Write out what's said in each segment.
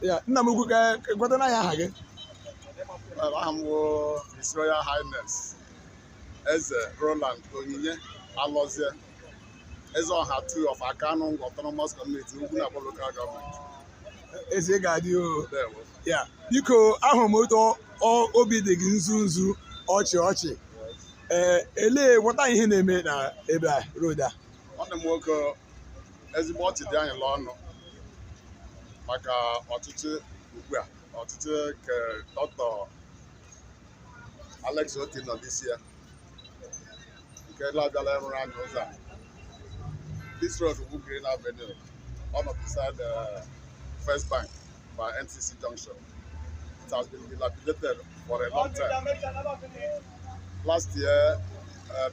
Yeah, nna m ukwu ka gwata na ya aha gị. I'm His Royal Highness Eze Roland Onyinye Alozie Eze Ọha 2 of Akanu Autonomous Community Ugwunabo Local Government. Eze ga-adị o. Ndewo. Ya, biko ahụrụ m otu obi dị gị nzu nzu ọchị. Elee gwata ihe na-eme na ebe a road a. Nwanne m nwoke ezigbo ọchị dị anyị ọnụ maka ọchịchị ugbu a, ọchịchị nke Dr. Alex Oti nọ n'isi ya nke na-abịala ịrụrụ anyị ụzọ a. This road bụ Green Avenue, one of beside the First Bank by NCC Junction. It has been dilapidated for a long time. Last year,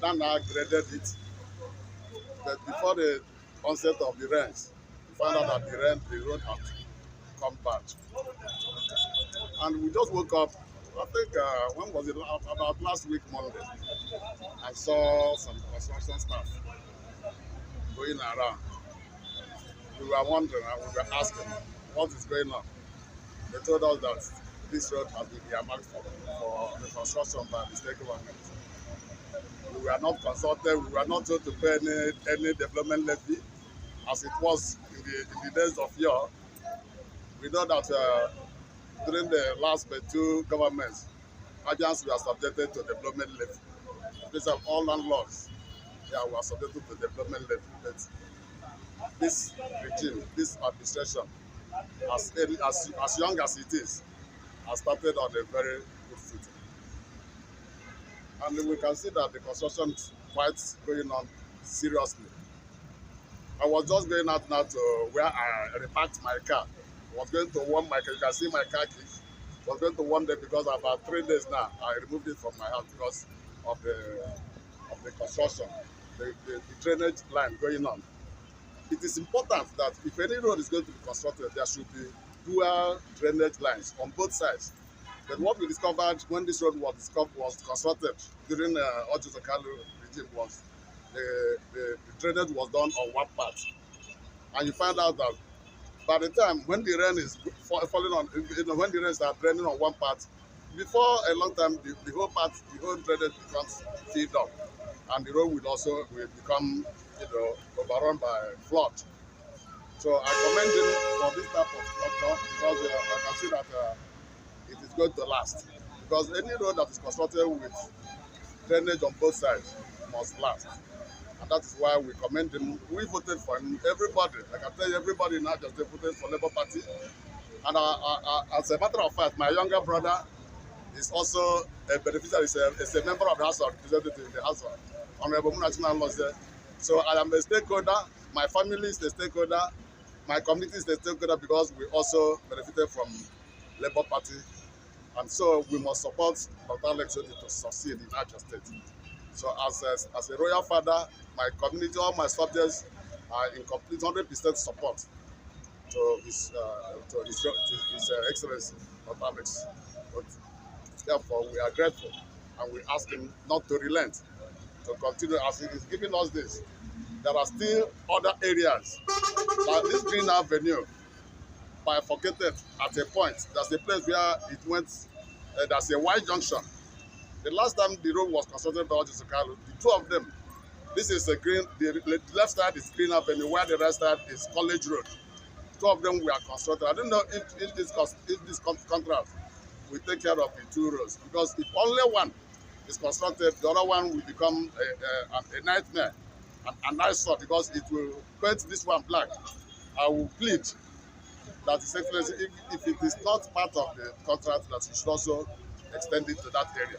Nana graded it, but before the onset of the rains, we found out that the road had come back. And we just woke up, I think, when was it? About last week, Monday. I saw some construction staff going around. We were wondering and we were asking, what is going on? They told us that this road has been earmarked for the construction by the state government. We were not consulted, we were not told to pay any development levy, as it was in the days of yore. We know that during the last two governments, agents were subjected to development levy. These are all landlords. They were subjected to development levy. But this regime, this administration, as young as it is, has started on a very good footing. And we can see that the construction is quite going on seriously. I was just going out now to where I reparked my car. I was going to warm my car. You can see my car keys. I was going to warm them because about 3 days now, I removed it from my house because of the construction, the drainage line going on. It is important that if any road is going to be constructed, there should be dual drainage lines on both sides. But what we discovered when this road was constructed during Ojo Kalu regime was the drainage was done on one part. And you find out that by the time when the rain is falling on, when the rain starts draining on one part, before a long time, the whole drainage becomes filled up. And the road will become, overrun by flood. So I commend him for this type of structure because I can see that it is going to last. Because any road that is constructed with drainage on both sides must last. And that is why we commend him. We voted for him. Everybody, I can tell you, everybody now just voted for Labour Party. And as a matter of fact, my younger brother is also a beneficiary, is a member of the House of Representatives in the House of Honorable Munachina Loze. So I am a stakeholder, my family is a stakeholder, my community is a stakeholder because we also benefited from Labour Party. And so we must support Dr. Alex Oti to succeed in Niger State. So as a royal father, my community, all my subjects are in complete 100% support to his Excellency, Dr. Alex Oti. Therefore, we are grateful and we ask him not to relent, to continue as he is giving us this. There are still other areas, like this Green Avenue, bifurcated at a point. There's a place where it went, there's a Y junction. The last time the road was constructed by Ojo Kalu, the two of them, this is a green, the left side is Green Avenue, while the right side is College Road. Two of them were constructed. I don't know if this contract will take care of the two roads, because if only one is constructed, the other one will become a nightmare, an eyesore, because it will paint this one black. I will plead that His Excellency, if it is not part of the contract, that he should also extend it to that area,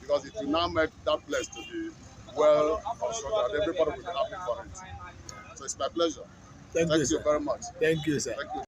because it will now make that place to be well constructed and everybody will be happy for it. So it's my pleasure. Thank you, you sir. very much. Thank you, sir. Thank you.